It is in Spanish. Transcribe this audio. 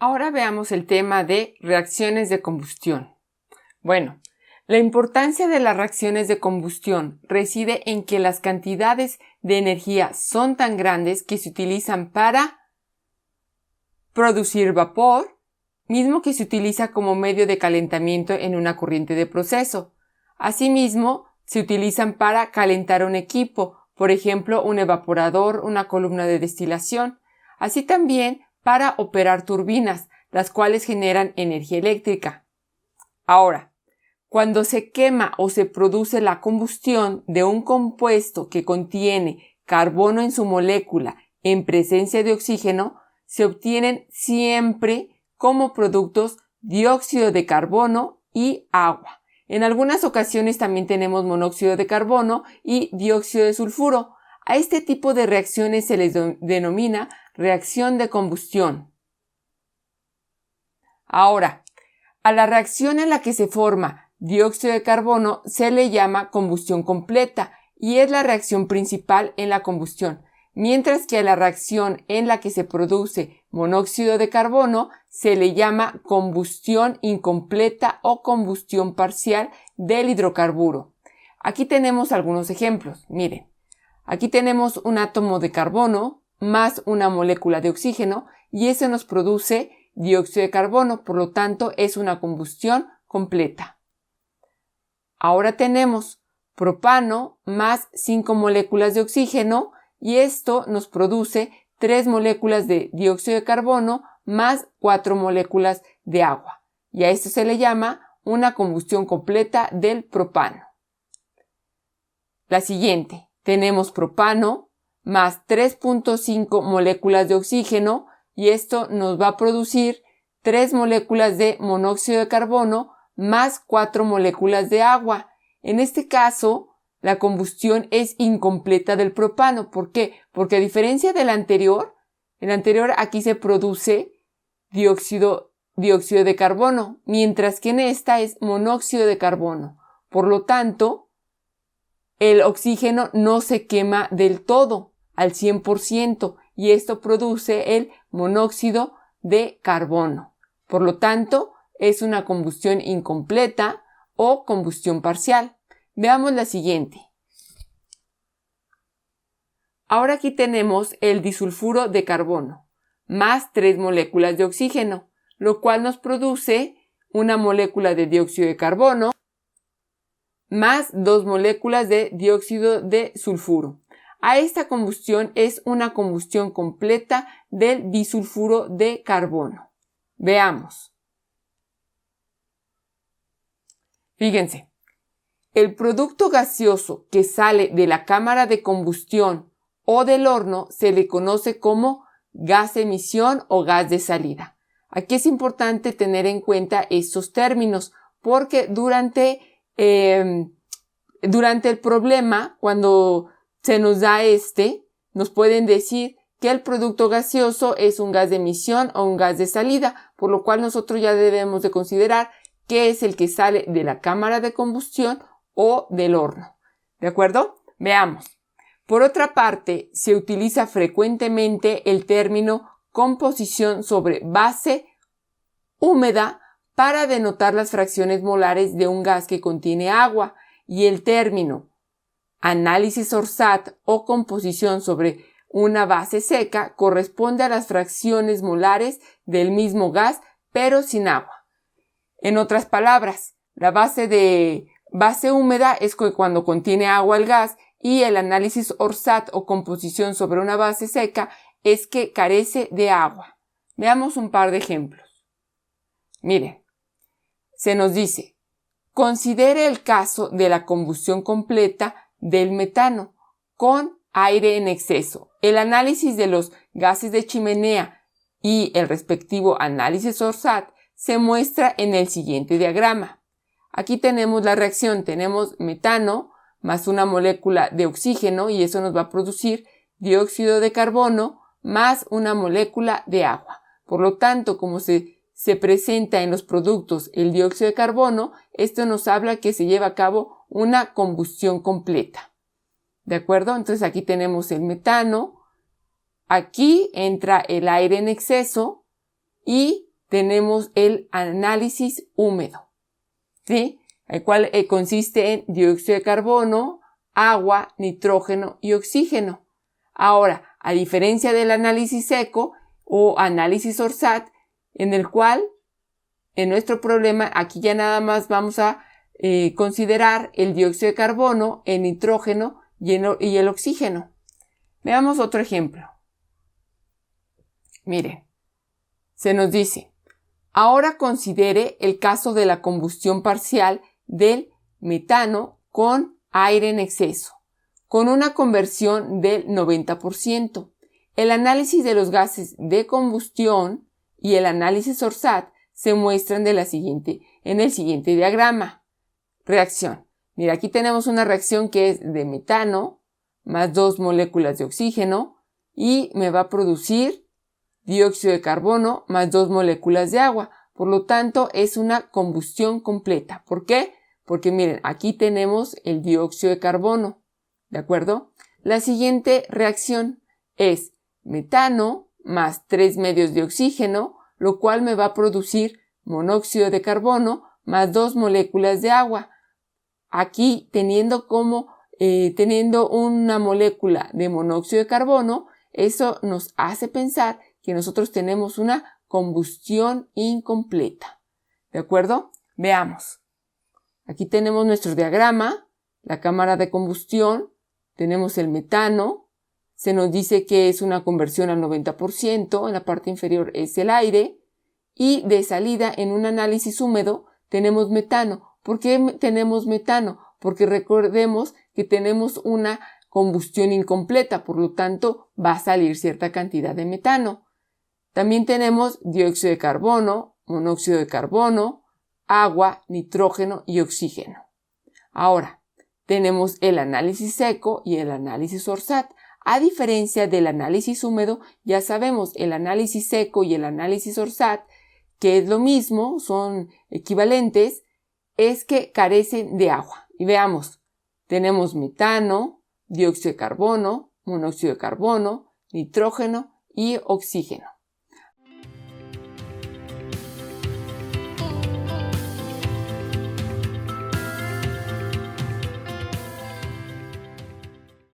Ahora veamos el tema de reacciones de combustión. Bueno, la importancia de las reacciones de combustión reside en que las cantidades de energía son tan grandes que se utilizan para producir vapor, mismo que se utiliza como medio de calentamiento en una corriente de proceso. Asimismo, se utilizan para calentar un equipo, por ejemplo, un evaporador, una columna de destilación, así también para operar turbinas, las cuales generan energía eléctrica. Ahora, cuando se quema o se produce la combustión de un compuesto que contiene carbono en su molécula en presencia de oxígeno, se obtienen siempre como productos dióxido de carbono y agua. En algunas ocasiones también tenemos monóxido de carbono y dióxido de sulfuro. A este tipo de reacciones se les denomina reacción de combustión. Ahora, a la reacción en la que se forma dióxido de carbono se le llama combustión completa y es la reacción principal en la combustión, mientras que a la reacción en la que se produce monóxido de carbono se le llama combustión incompleta o combustión parcial del hidrocarburo. Aquí tenemos algunos ejemplos. Miren, aquí tenemos un átomo de carbono más una molécula de oxígeno y eso nos produce dióxido de carbono, por lo tanto es una combustión completa. Ahora tenemos propano más 5 moléculas de oxígeno y esto nos produce 3 moléculas de dióxido de carbono más 4 moléculas de agua. Y a esto se le llama una combustión completa del propano. La siguiente, tenemos propano más 3.5 moléculas de oxígeno y esto nos va a producir 3 moléculas de monóxido de carbono más 4 moléculas de agua. En este caso, la combustión es incompleta del propano. ¿Por qué? Porque a diferencia del anterior, el anterior aquí se produce dióxido de carbono, mientras que en esta es monóxido de carbono. Por lo tanto, el oxígeno no se quema del todo, al 100%, y esto produce el monóxido de carbono. Por lo tanto, es una combustión incompleta o combustión parcial. Veamos la siguiente. Ahora aquí tenemos el disulfuro de carbono más 3 moléculas de oxígeno, lo cual nos produce una molécula de dióxido de carbono más 2 moléculas de dióxido de sulfuro. A esta combustión es una combustión completa del disulfuro de carbono. Veamos. Fíjense, el producto gaseoso que sale de la cámara de combustión o del horno se le conoce como gas de emisión o gas de salida. Aquí es importante tener en cuenta estos términos porque durante el problema, cuando se nos da nos pueden decir que el producto gaseoso es un gas de emisión o un gas de salida, por lo cual nosotros ya debemos de considerar qué es el que sale de la cámara de combustión o del horno. ¿De acuerdo? Veamos. Por otra parte, se utiliza frecuentemente el término composición sobre base húmeda para denotar las fracciones molares de un gas que contiene agua y el término análisis Orsat o composición sobre una base seca corresponde a las fracciones molares del mismo gas pero sin agua. En otras palabras, la base húmeda es cuando contiene agua el gas y el análisis Orsat o composición sobre una base seca es que carece de agua. Veamos un par de ejemplos. Miren, se nos dice, considere el caso de la combustión completa del metano con aire en exceso. El análisis de los gases de chimenea y el respectivo análisis Orsat se muestra en el siguiente diagrama. Aquí tenemos la reacción, tenemos metano más una molécula de oxígeno y eso nos va a producir dióxido de carbono más una molécula de agua. Por lo tanto, como se presenta en los productos el dióxido de carbono, esto nos habla que se lleva a cabo una combustión completa. ¿De acuerdo? Entonces aquí tenemos el metano, aquí entra el aire en exceso y tenemos el análisis húmedo, ¿sí? El cual consiste en dióxido de carbono, agua, nitrógeno y oxígeno. Ahora, a diferencia del análisis seco o análisis ORSAT, en el cual, en nuestro problema, aquí ya nada más vamos a considerar el dióxido de carbono, el nitrógeno y el oxígeno. Veamos otro ejemplo. Miren, se nos dice, ahora considere el caso de la combustión parcial del metano con aire en exceso, con una conversión del 90%. El análisis de los gases de combustión y el análisis ORSAT se muestran en el siguiente diagrama. Reacción. Mira, aquí tenemos una reacción que es de metano más 2 moléculas de oxígeno y me va a producir dióxido de carbono más 2 moléculas de agua. Por lo tanto, es una combustión completa. ¿Por qué? Porque miren, aquí tenemos el dióxido de carbono. ¿De acuerdo? La siguiente reacción es metano más 3 medios de oxígeno, lo cual me va a producir monóxido de carbono más 2 moléculas de agua. Aquí, teniendo una molécula de monóxido de carbono, eso nos hace pensar que nosotros tenemos una combustión incompleta. ¿De acuerdo? Veamos. Aquí tenemos nuestro diagrama, la cámara de combustión, tenemos el metano, se nos dice que es una conversión al 90%, en la parte inferior es el aire, y de salida en un análisis húmedo tenemos metano. ¿Por qué tenemos metano? Porque recordemos que tenemos una combustión incompleta, por lo tanto va a salir cierta cantidad de metano. También tenemos dióxido de carbono, monóxido de carbono, agua, nitrógeno y oxígeno. Ahora, tenemos el análisis seco y el análisis ORSAT. A diferencia del análisis húmedo, ya sabemos, el análisis seco y el análisis ORSAT, que es lo mismo, son equivalentes, es que carecen de agua. Y veamos, tenemos metano, dióxido de carbono, monóxido de carbono, nitrógeno y oxígeno.